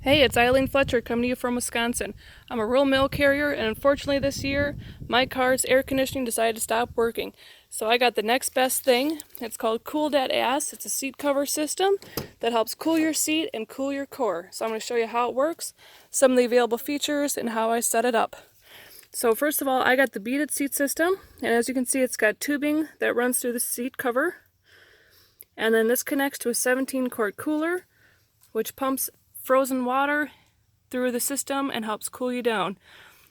Hey, it's Eileen Fletcher coming to you from Wisconsin. I'm a rural mail carrier, and unfortunately this year, my car's air conditioning decided to stop working. So I got the next best thing. It's called Dat Azz. It's a seat cover system that helps cool your seat and cool your core. So I'm going to show you how it works, some of the available features, and how I set it up. So first of all, I got the beaded seat system, and as you can see, it's got tubing that runs through the seat cover. And then this connects to a 17-quart cooler, which pumps frozen water through the system and helps cool you down.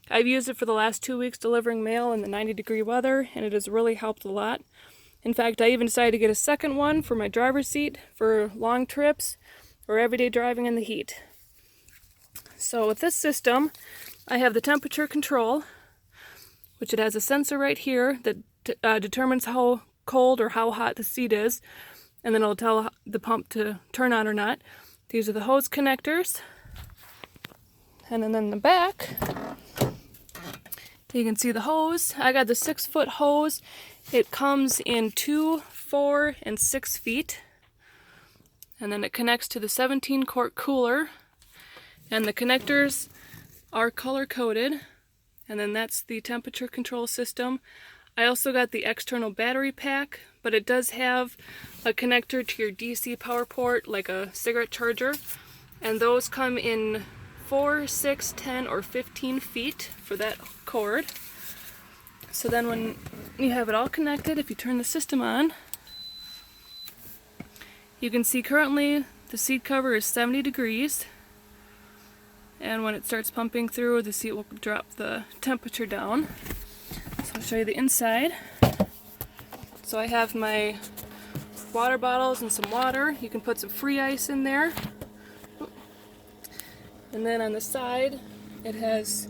I've used it for the last 2 weeks delivering mail in the 90-degree weather, and it has really helped a lot. In fact, I even decided to get a second one for my driver's seat for long trips or everyday driving in the heat. So with this system, I have the temperature control, which it has a sensor right here that determines how cold or how hot the seat is, and then it'll tell the pump to turn on or not. These are the hose connectors. And then in the back, you can see the hose. I got the 6-foot hose. It comes in 2, 4, and 6 feet. And then it connects to the 17-quart cooler. And the connectors are color-coded. And then that's the temperature control system. I also got the external battery pack, but it does have a connector to your DC power port, like a cigarette charger. And those come in 4, 6, 10, or 15 feet for that cord. So then when you have it all connected, if you turn the system on, you can see currently the seat cover is 70 degrees. And when it starts pumping through, the seat will drop the temperature down. So I'll show you the inside. So I have my water bottles and some water. You can put some free ice in there. And then on the side, it has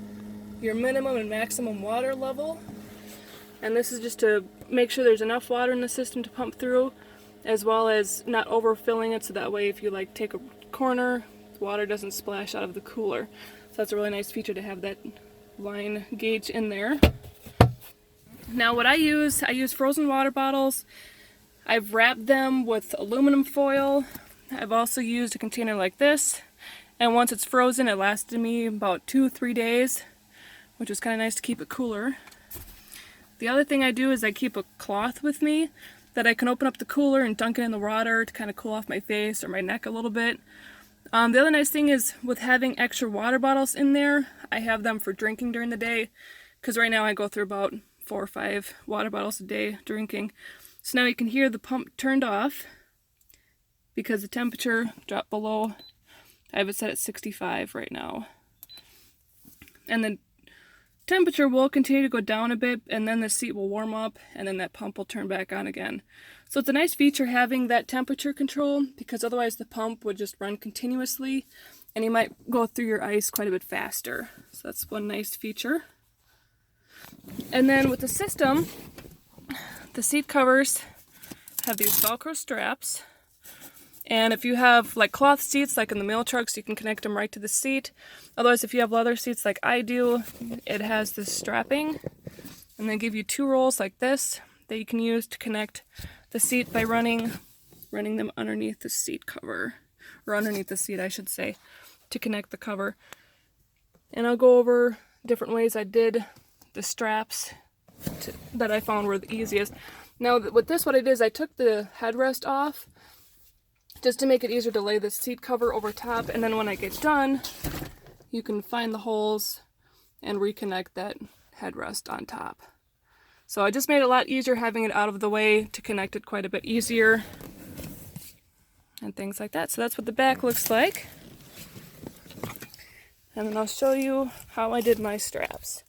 your minimum and maximum water level. And this is just to make sure there's enough water in the system to pump through, as well as not overfilling it, so that way if you like take a corner, the water doesn't splash out of the cooler. So that's a really nice feature to have that line gauge in there. Now what I use frozen water bottles. I've wrapped them with aluminum foil. I've also used a container like this. And once it's frozen, it lasted me about 2-3 days, which is kind of nice to keep it cooler. The other thing I do is I keep a cloth with me that I can open up the cooler and dunk it in the water to kind of cool off my face or my neck a little bit. The other nice thing is with having extra water bottles in there, I have them for drinking during the day, because right now I go through about 4 or 5 water bottles a day drinking. So now you can hear the pump turned off because the temperature dropped below. I have it set at 65 right now. And the temperature will continue to go down a bit, and then the seat will warm up, and then that pump will turn back on again. So it's a nice feature having that temperature control, because otherwise the pump would just run continuously, and you might go through your ice quite a bit faster. So that's one nice feature. And then with the system, the seat covers have these Velcro straps. And if you have like cloth seats, like in the mail trucks, you can connect them right to the seat. Otherwise, if you have leather seats like I do, it has this strapping. And they give you 2 rolls like this that you can use to connect the seat by running them underneath the seat cover. Or underneath the seat, I should say, to connect the cover. And I'll go over different ways I did the straps that I found were the easiest. Now with this, what I did is I took the headrest off just to make it easier to lay the seat cover over top, and then when I get done, you can find the holes and reconnect that headrest on top. So I just made it a lot easier having it out of the way to connect it quite a bit easier and things like that. So that's what the back looks like. And then I'll show you how I did my straps.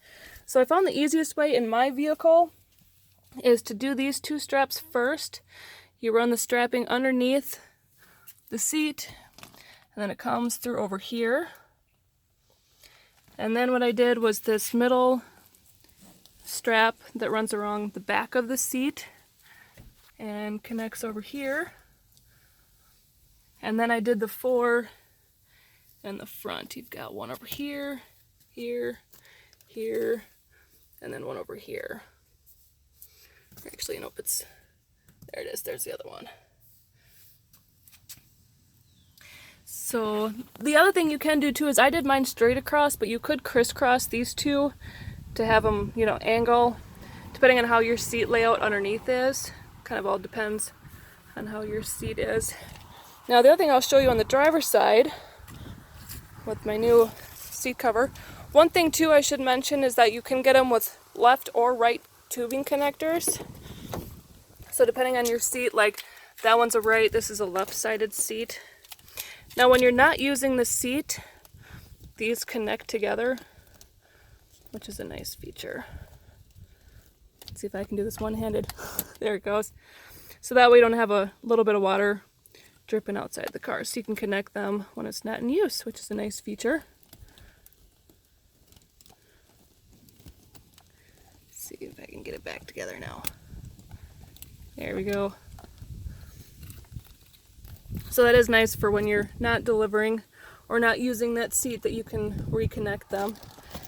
So I found the easiest way in my vehicle is to do these 2 straps first. You run the strapping underneath the seat, and then it comes through over here. And then what I did was this middle strap that runs along the back of the seat and connects over here. And then I did the 4 in the front. You've got one over here, here, here, and then one over here. Actually, nope, there it is, there's the other one. So the other thing you can do too is I did mine straight across, but you could crisscross these two to have them, you know, angle, depending on how your seat layout underneath is. Kind of all depends on how your seat is. Now the other thing I'll show you on the driver's side with my new seat cover. One thing too I should mention is that you can get them with left or right tubing connectors. So depending on your seat, like that one's a right, this is a left-sided seat. Now when you're not using the seat, these connect together, which is a nice feature. Let's see if I can do this one-handed. There it goes. So that way you don't have a little bit of water dripping outside the car. So you can connect them when it's not in use, which is a nice feature. Let's see if I can get it back together now. There we go. So that is nice for when you're not delivering or not using that seat, that you can reconnect them.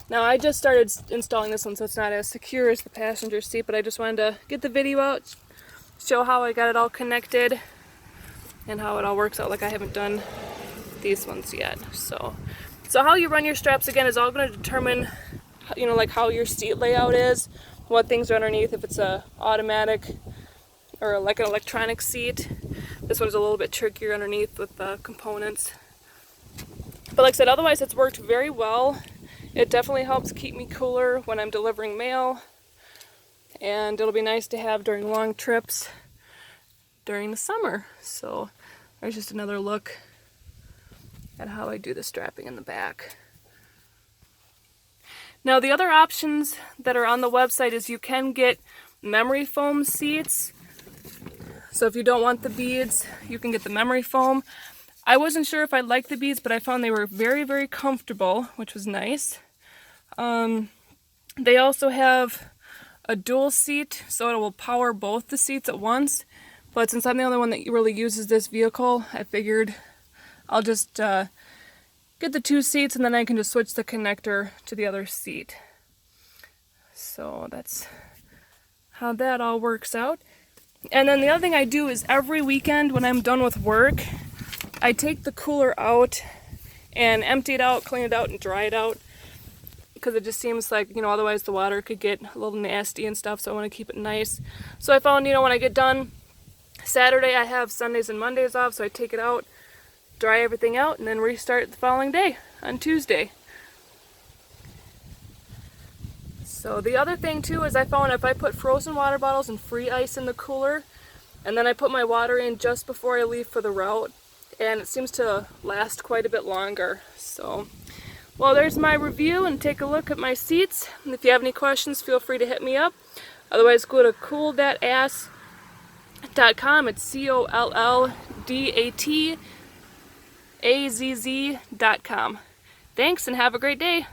Now I just started installing this one, so it's not as secure as the passenger seat, but I just wanted to get the video out, show how I got it all connected and how it all works out. Like I haven't done these ones yet. So how you run your straps again is all going to determine, you know, like how your seat layout is, what things are underneath, if it's a automatic or like an electronic seat. This one's a little bit trickier underneath with the components. But like I said, otherwise it's worked very well. It definitely helps keep me cooler when I'm delivering mail. And it'll be nice to have during long trips during the summer. So there's just another look at how I do the strapping in the back. Now the other options that are on the website is you can get memory foam seats. So if you don't want the beads, you can get the memory foam. I wasn't sure if I liked the beads, but I found they were very, very comfortable, which was nice. They also have a dual seat, so it will power both the seats at once. But since I'm the only one that really uses this vehicle, I figured I'll just get the two seats and then I can just switch the connector to the other seat. So that's how that all works out. And then the other thing I do is every weekend when I'm done with work, I take the cooler out and empty it out, clean it out, and dry it out. Because it just seems like, you know, otherwise the water could get a little nasty and stuff, so I want to keep it nice. So I found, you know, when I get done Saturday, I have Sundays and Mondays off, so I take it out, dry everything out, and then restart the following day on Tuesday. So the other thing too is I found if I put frozen water bottles and free ice in the cooler, and then I put my water in just before I leave for the route, and it seems to last quite a bit longer. So, well, there's my review, and take a look at my seats. And if you have any questions, feel free to hit me up. Otherwise, go to cooldatazz.com. It's COLLDATAZZ.com. Thanks, and have a great day.